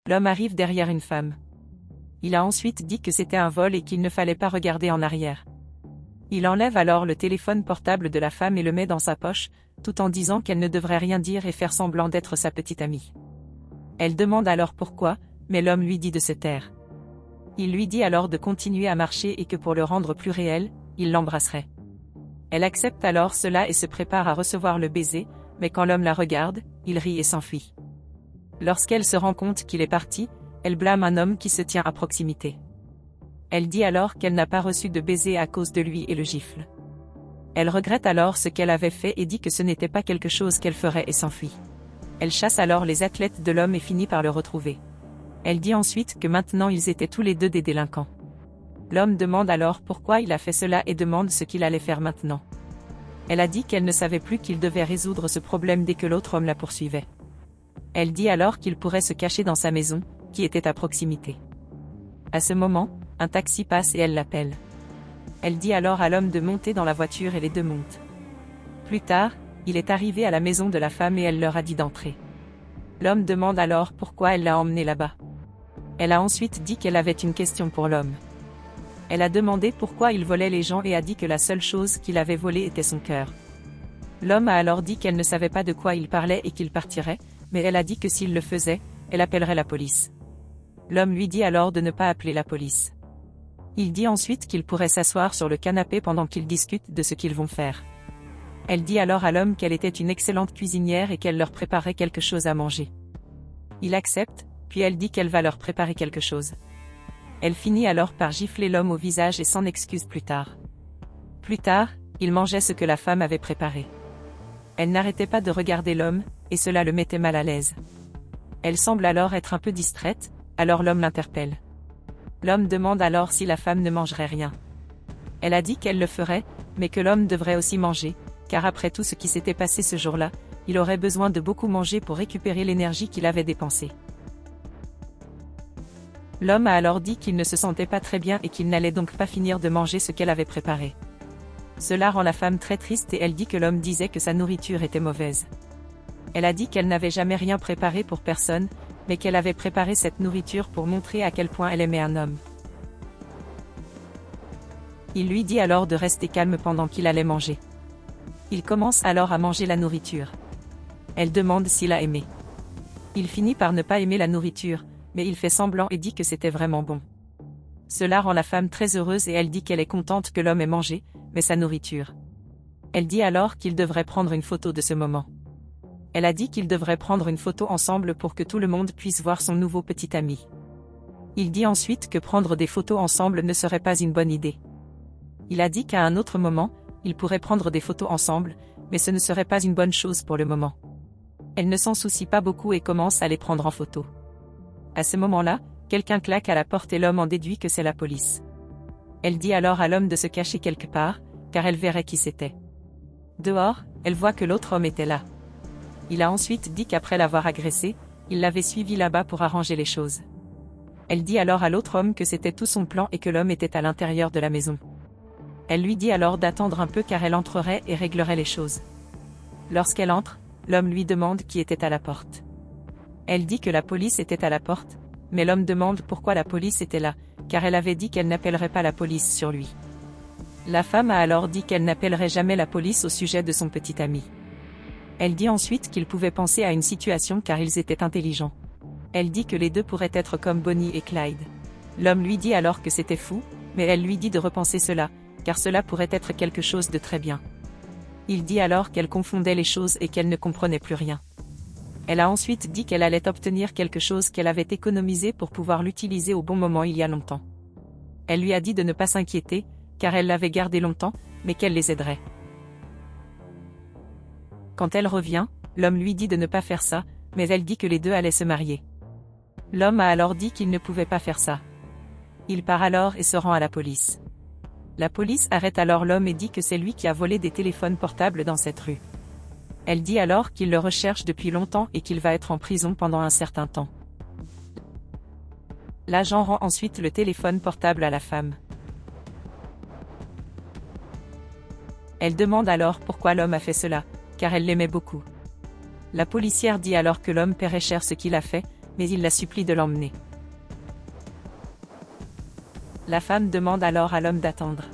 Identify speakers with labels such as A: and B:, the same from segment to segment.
A: L'homme arrive derrière une femme. Il a ensuite dit que c'était un vol et qu'il ne fallait pas regarder en arrière. Il enlève alors le téléphone portable de la femme et le met dans sa poche, tout en disant qu'elle ne devrait rien dire et faire semblant d'être sa petite amie. Elle demande alors pourquoi, mais l'homme lui dit de se taire. Il lui dit alors de continuer à marcher et que pour le rendre plus réel, il l'embrasserait. Elle accepte alors cela et se prépare à recevoir le baiser, mais quand l'homme la regarde, il rit et s'enfuit. Lorsqu'elle se rend compte qu'il est parti, elle blâme un homme qui se tient à proximité. Elle dit alors qu'elle n'a pas reçu de baiser à cause de lui et le gifle. Elle regrette alors ce qu'elle avait fait et dit que ce n'était pas quelque chose qu'elle ferait et s'enfuit. Elle chasse alors les athlètes de l'homme et finit par le retrouver. Elle dit ensuite que maintenant ils étaient tous les deux des délinquants. L'homme demande alors pourquoi il a fait cela et demande ce qu'il allait faire maintenant. Elle a dit qu'elle ne savait plus qu'il devait résoudre ce problème dès que l'autre homme la poursuivait. Elle dit alors qu'il pourrait se cacher dans sa maison, qui était à proximité. À ce moment, un taxi passe et elle l'appelle. Elle dit alors à l'homme de monter dans la voiture et les deux montent. Plus tard, il est arrivé à la maison de la femme et elle leur a dit d'entrer. L'homme demande alors pourquoi elle l'a emmené là-bas. Elle a ensuite dit qu'elle avait une question pour l'homme. Elle a demandé pourquoi il volait les gens et a dit que la seule chose qu'il avait volée était son cœur. L'homme a alors dit qu'elle ne savait pas de quoi il parlait et qu'il partirait, mais elle a dit que s'il le faisait, elle appellerait la police. L'homme lui dit alors de ne pas appeler la police. Il dit ensuite qu'il pourrait s'asseoir sur le canapé pendant qu'ils discutent de ce qu'ils vont faire. Elle dit alors à l'homme qu'elle était une excellente cuisinière et qu'elle leur préparerait quelque chose à manger. Il accepte, puis elle dit qu'elle va leur préparer quelque chose. Elle finit alors par gifler l'homme au visage et s'en excuse plus tard. Plus tard, il mangeait ce que la femme avait préparé. Elle n'arrêtait pas de regarder l'homme, et cela le mettait mal à l'aise. Elle semble alors être un peu distraite, alors l'homme l'interpelle. L'homme demande alors si la femme ne mangerait rien. Elle a dit qu'elle le ferait, mais que l'homme devrait aussi manger, car après tout ce qui s'était passé ce jour-là, il aurait besoin de beaucoup manger pour récupérer l'énergie qu'il avait dépensée. L'homme a alors dit qu'il ne se sentait pas très bien et qu'il n'allait donc pas finir de manger ce qu'elle avait préparé. Cela rend la femme très triste et elle dit que l'homme disait que sa nourriture était mauvaise. Elle a dit qu'elle n'avait jamais rien préparé pour personne, mais qu'elle avait préparé cette nourriture pour montrer à quel point elle aimait un homme. Il lui dit alors de rester calme pendant qu'il allait manger. Il commence alors à manger la nourriture. Elle demande s'il a aimé. Il finit par ne pas aimer la nourriture, mais il fait semblant et dit que c'était vraiment bon. Cela rend la femme très heureuse et elle dit qu'elle est contente que l'homme ait mangé, mais sa nourriture. Elle dit alors qu'il devrait prendre une photo de ce moment. Elle a dit qu'ils devraient prendre une photo ensemble pour que tout le monde puisse voir son nouveau petit ami. Il dit ensuite que prendre des photos ensemble ne serait pas une bonne idée. Il a dit qu'à un autre moment, ils pourraient prendre des photos ensemble, mais ce ne serait pas une bonne chose pour le moment. Elle ne s'en soucie pas beaucoup et commence à les prendre en photo. À ce moment-là, quelqu'un claque à la porte et l'homme en déduit que c'est la police. Elle dit alors à l'homme de se cacher quelque part, car elle verrait qui c'était. Dehors, elle voit que l'autre homme était là. Il a ensuite dit qu'après l'avoir agressé, il l'avait suivi là-bas pour arranger les choses. Elle dit alors à l'autre homme que c'était tout son plan et que l'homme était à l'intérieur de la maison. Elle lui dit alors d'attendre un peu car elle entrerait et réglerait les choses. Lorsqu'elle entre, l'homme lui demande qui était à la porte. Elle dit que la police était à la porte, mais l'homme demande pourquoi la police était là, car elle avait dit qu'elle n'appellerait pas la police sur lui. La femme a alors dit qu'elle n'appellerait jamais la police au sujet de son petit ami. Elle dit ensuite qu'ils pouvaient penser à une situation car ils étaient intelligents. Elle dit que les deux pourraient être comme Bonnie et Clyde. L'homme lui dit alors que c'était fou, mais elle lui dit de repenser cela, car cela pourrait être quelque chose de très bien. Il dit alors qu'elle confondait les choses et qu'elle ne comprenait plus rien. Elle a ensuite dit qu'elle allait obtenir quelque chose qu'elle avait économisé pour pouvoir l'utiliser au bon moment il y a longtemps. Elle lui a dit de ne pas s'inquiéter, car elle l'avait gardé longtemps, mais qu'elle les aiderait. Quand elle revient, l'homme lui dit de ne pas faire ça, mais elle dit que les deux allaient se marier. L'homme a alors dit qu'il ne pouvait pas faire ça. Il part alors et se rend à la police. La police arrête alors l'homme et dit que c'est lui qui a volé des téléphones portables dans cette rue. Elle dit alors qu'il le recherche depuis longtemps et qu'il va être en prison pendant un certain temps. L'agent rend ensuite le téléphone portable à la femme. Elle demande alors pourquoi l'homme a fait cela, car elle l'aimait beaucoup. La policière dit alors que l'homme paierait cher ce qu'il a fait, mais il la supplie de l'emmener. La femme demande alors à l'homme d'attendre.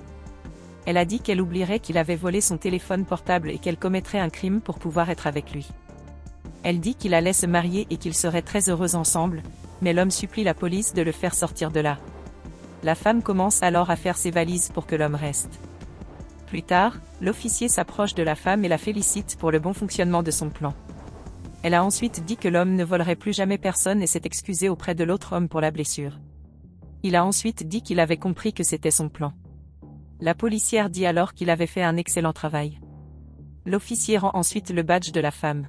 A: Elle a dit qu'elle oublierait qu'il avait volé son téléphone portable et qu'elle commettrait un crime pour pouvoir être avec lui. Elle dit qu'il allait se marier et qu'ils seraient très heureux ensemble, mais l'homme supplie la police de le faire sortir de là. La femme commence alors à faire ses valises pour que l'homme reste. Plus tard, l'officier s'approche de la femme et la félicite pour le bon fonctionnement de son plan. Elle a ensuite dit que l'homme ne volerait plus jamais personne et s'est excusée auprès de l'autre homme pour la blessure. Il a ensuite dit qu'il avait compris que c'était son plan. La policière dit alors qu'il avait fait un excellent travail. L'officier rend ensuite le badge de la femme.